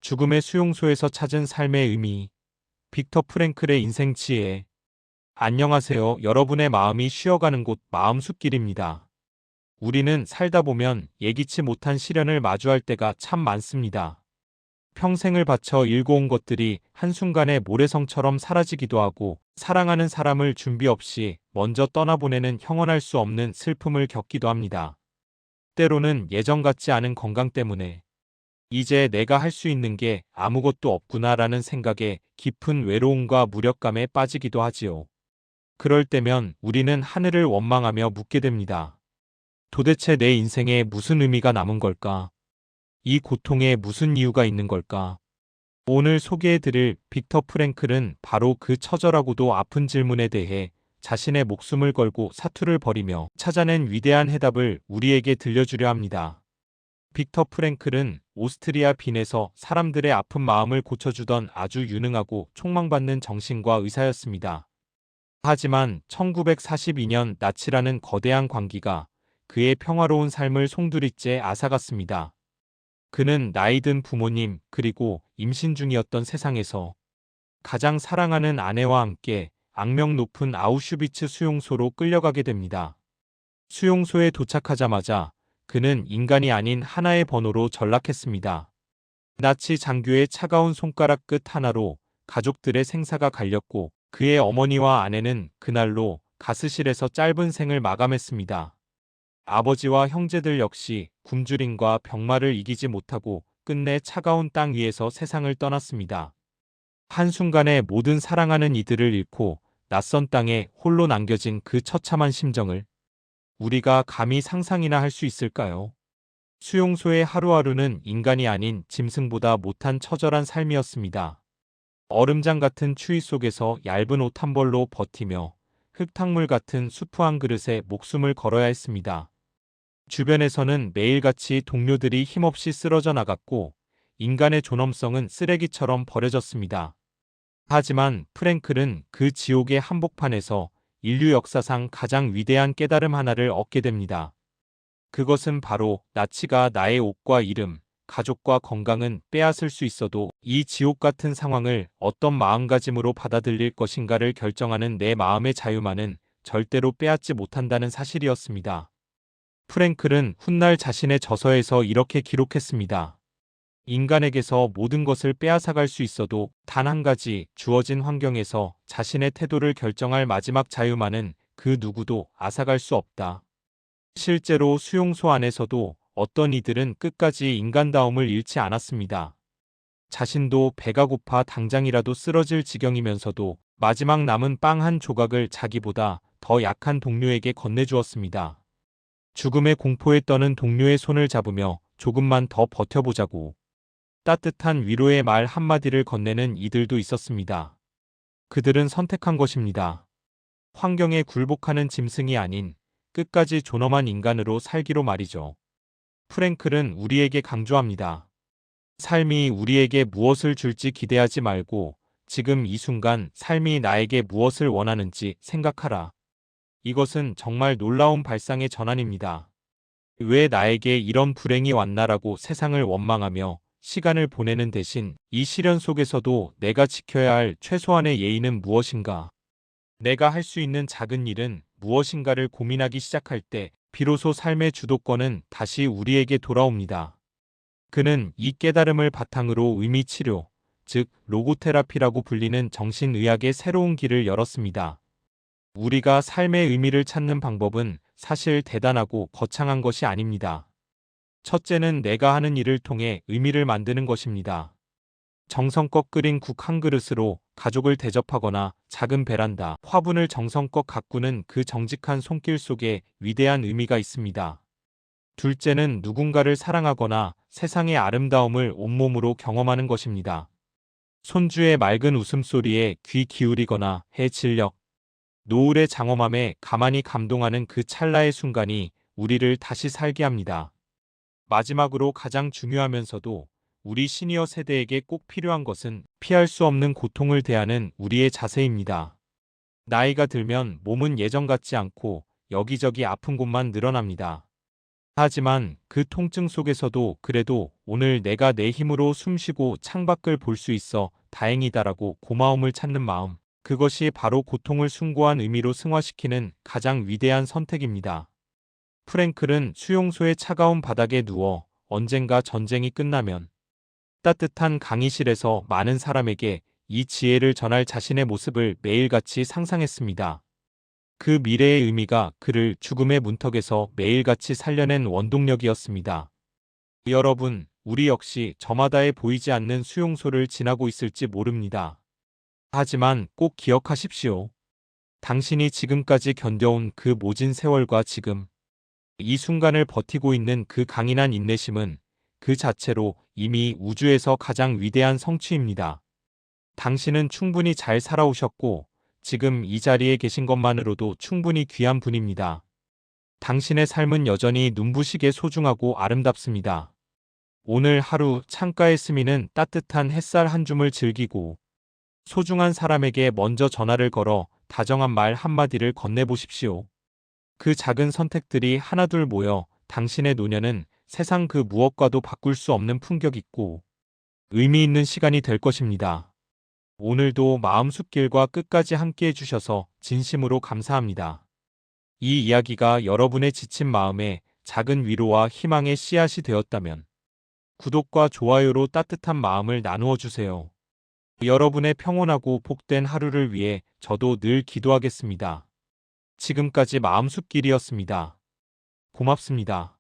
죽음의 수용소에서 찾은 삶의 의미. 빅터 프랭클의 인생 지혜. 안녕하세요. 여러분의 마음이 쉬어가는 곳 마음숲길입니다. 우리는 살다 보면 예기치 못한 시련을 마주할 때가 참 많습니다. 평생을 바쳐 일궈온 것들이 한순간에 모래성처럼 사라지기도 하고, 사랑하는 사람을 준비 없이 먼저 떠나보내는 형언할 수 없는 슬픔을 겪기도 합니다. 때로는 예전 같지 않은 건강 때문에 이제 내가 할 수 있는 게 아무것도 없구나라는 생각에 깊은 외로움과 무력감에 빠지기도 하지요. 그럴 때면 우리는 하늘을 원망하며 묻게 됩니다. 도대체 내 인생에 무슨 의미가 남은 걸까? 이 고통에 무슨 이유가 있는 걸까? 오늘 소개해드릴 빅터 프랭클은 바로 그 처절하고도 아픈 질문에 대해 자신의 목숨을 걸고 사투를 벌이며 찾아낸 위대한 해답을 우리에게 들려주려 합니다. 빅터 프랭클은 오스트리아 빈에서 사람들의 아픈 마음을 고쳐주던 아주 유능하고 촉망받는 정신과 의사였습니다. 하지만 1942년 나치라는 거대한 광기가 그의 평화로운 삶을 송두리째 앗아갔습니다. 그는 나이든 부모님 그리고 임신 중이었던 세상에서 가장 사랑하는 아내와 함께 악명 높은 아우슈비츠 수용소로 끌려가게 됩니다. 수용소에 도착하자마자 그는 인간이 아닌 하나의 번호로 전락했습니다. 나치 장교의 차가운 손가락 끝 하나로 가족들의 생사가 갈렸고, 그의 어머니와 아내는 그날로 가스실에서 짧은 생을 마감했습니다. 아버지와 형제들 역시 굶주림과 병마를 이기지 못하고 끝내 차가운 땅 위에서 세상을 떠났습니다. 한순간에 모든 사랑하는 이들을 잃고 낯선 땅에 홀로 남겨진 그 처참한 심정을 우리가 감히 상상이나 할 수 있을까요? 수용소의 하루하루는 인간이 아닌 짐승보다 못한 처절한 삶이었습니다. 얼음장 같은 추위 속에서 얇은 옷 한 벌로 버티며 흙탕물 같은 수프 한 그릇에 목숨을 걸어야 했습니다. 주변에서는 매일같이 동료들이 힘없이 쓰러져 나갔고, 인간의 존엄성은 쓰레기처럼 버려졌습니다. 하지만 프랭클은 그 지옥의 한복판에서 인류 역사상 가장 위대한 깨달음 하나를 얻게 됩니다. 그것은 바로 나치가 나의 옷과 이름, 가족과 건강은 빼앗을 수 있어도 이 지옥 같은 상황을 어떤 마음가짐으로 받아들일 것인가를 결정하는 내 마음의 자유만은 절대로 빼앗지 못한다는 사실이었습니다. 프랭클은 훗날 자신의 저서에서 이렇게 기록했습니다. 인간에게서 모든 것을 빼앗아갈 수 있어도 단 한 가지, 주어진 환경에서 자신의 태도를 결정할 마지막 자유만은 그 누구도 앗아갈 수 없다. 실제로 수용소 안에서도 어떤 이들은 끝까지 인간다움을 잃지 않았습니다. 자신도 배가 고파 당장이라도 쓰러질 지경이면서도 마지막 남은 빵 한 조각을 자기보다 더 약한 동료에게 건네주었습니다. 죽음의 공포에 떠는 동료의 손을 잡으며 조금만 더 버텨보자고 따뜻한 위로의 말 한마디를 건네는 이들도 있었습니다. 그들은 선택한 것입니다. 환경에 굴복하는 짐승이 아닌 끝까지 존엄한 인간으로 살기로 말이죠. 프랭클은 우리에게 강조합니다. 삶이 우리에게 무엇을 줄지 기대하지 말고 지금 이 순간 삶이 나에게 무엇을 원하는지 생각하라. 이것은 정말 놀라운 발상의 전환입니다. 왜 나에게 이런 불행이 왔나라고 세상을 원망하며 시간을 보내는 대신 이 시련 속에서도 내가 지켜야 할 최소한의 예의는 무엇인가? 내가 할 수 있는 작은 일은 무엇인가를 고민하기 시작할 때 비로소 삶의 주도권은 다시 우리에게 돌아옵니다. 그는 이 깨달음을 바탕으로 의미치료, 즉 로고테라피라고 불리는 정신의학의 새로운 길을 열었습니다. 우리가 삶의 의미를 찾는 방법은 사실 대단하고 거창한 것이 아닙니다. 첫째는 내가 하는 일을 통해 의미를 만드는 것입니다. 정성껏 끓인 국 한 그릇으로 가족을 대접하거나 작은 베란다, 화분을 정성껏 가꾸는 그 정직한 손길 속에 위대한 의미가 있습니다. 둘째는 누군가를 사랑하거나 세상의 아름다움을 온몸으로 경험하는 것입니다. 손주의 맑은 웃음소리에 귀 기울이거나 해 진력, 노을의 장엄함에 가만히 감동하는 그 찰나의 순간이 우리를 다시 살게 합니다. 마지막으로 가장 중요하면서도 우리 시니어 세대에게 꼭 필요한 것은 피할 수 없는 고통을 대하는 우리의 자세입니다. 나이가 들면 몸은 예전 같지 않고 여기저기 아픈 곳만 늘어납니다. 하지만 그 통증 속에서도 그래도 오늘 내가 내 힘으로 숨쉬고 창밖을 볼 수 있어 다행이다라고 고마움을 찾는 마음. 그것이 바로 고통을 숭고한 의미로 승화시키는 가장 위대한 선택입니다. 프랭클은 수용소의 차가운 바닥에 누워 언젠가 전쟁이 끝나면 따뜻한 강의실에서 많은 사람에게 이 지혜를 전할 자신의 모습을 매일같이 상상했습니다. 그 미래의 의미가 그를 죽음의 문턱에서 매일같이 살려낸 원동력이었습니다. 여러분, 우리 역시 저마다에 보이지 않는 수용소를 지나고 있을지 모릅니다. 하지만 꼭 기억하십시오. 당신이 지금까지 견뎌온 그 모진 세월과 지금 이 순간을 버티고 있는 그 강인한 인내심은 그 자체로 이미 우주에서 가장 위대한 성취입니다. 당신은 충분히 잘 살아오셨고 지금 이 자리에 계신 것만으로도 충분히 귀한 분입니다. 당신의 삶은 여전히 눈부시게 소중하고 아름답습니다. 오늘 하루 창가에 스미는 따뜻한 햇살 한 줌을 즐기고 소중한 사람에게 먼저 전화를 걸어 다정한 말 한마디를 건네보십시오. 그 작은 선택들이 하나둘 모여 당신의 노년은 세상 그 무엇과도 바꿀 수 없는 품격 있고 의미 있는 시간이 될 것입니다. 오늘도 마음 숲길과 끝까지 함께 해주셔서 진심으로 감사합니다. 이 이야기가 여러분의 지친 마음에 작은 위로와 희망의 씨앗이 되었다면 구독과 좋아요로 따뜻한 마음을 나누어 주세요. 여러분의 평온하고 복된 하루를 위해 저도 늘 기도하겠습니다. 지금까지 마음 숲길이었습니다. 고맙습니다.